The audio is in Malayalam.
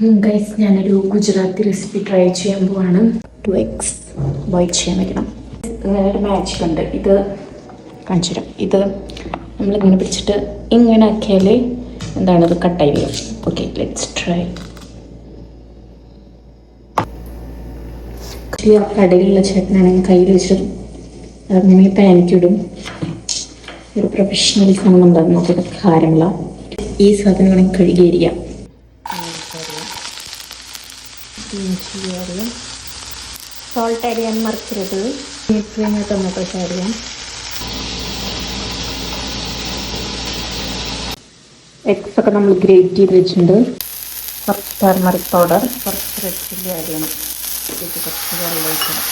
ഗൈസ്, ഞാനൊരു ഗുജറാത്തി റെസിപ്പി ട്രൈ ചെയ്യാൻ പോവാണ്. 2 eggs ബോയിൽ ചെയ്യാൻ വെക്കണം. ഇങ്ങനെ ഒരു മാജിക് ഉണ്ട്. ഇത് കാണിച്ചു തരാം. ഇത് നമ്മളിങ്ങനെ പിടിച്ചിട്ട് ഇങ്ങനെ ആക്കിയാൽ എന്താണ് ഇത് കട്ടായി വരും. Okay, let's try. കടയിലുള്ള ചേട്ടനാണെങ്കിൽ കയ്യിൽ വെച്ചിട്ട് അങ്ങനെ പാനിക്കിടും. ഒരു പ്രൊഫഷണൽ സാധനം എന്താണെന്ന് നോക്കിയിട്ട് കാര്യമില്ല. ഈ സാധനം വേണമെങ്കിൽ കഴുകിയിരിക്കാം. സോൾട്ട് ആഡ് ചെയ്യാൻ മറക്കരുത്. ടൊമാറ്റോ ആഡ് ചെയ്യാം. എഗ്സ് ഒക്കെ നമ്മൾ ഗ്രേറ്റ് ചെയ്ത് വെച്ചിട്ടുണ്ട്. കുറച്ച് ടർമറിക് പൗഡർ, കുറച്ച് റെഡ് ചില്ലി ആഡ് ചെയ്യണം. കുറച്ച് വെള്ളം ഒഴിക്കണം.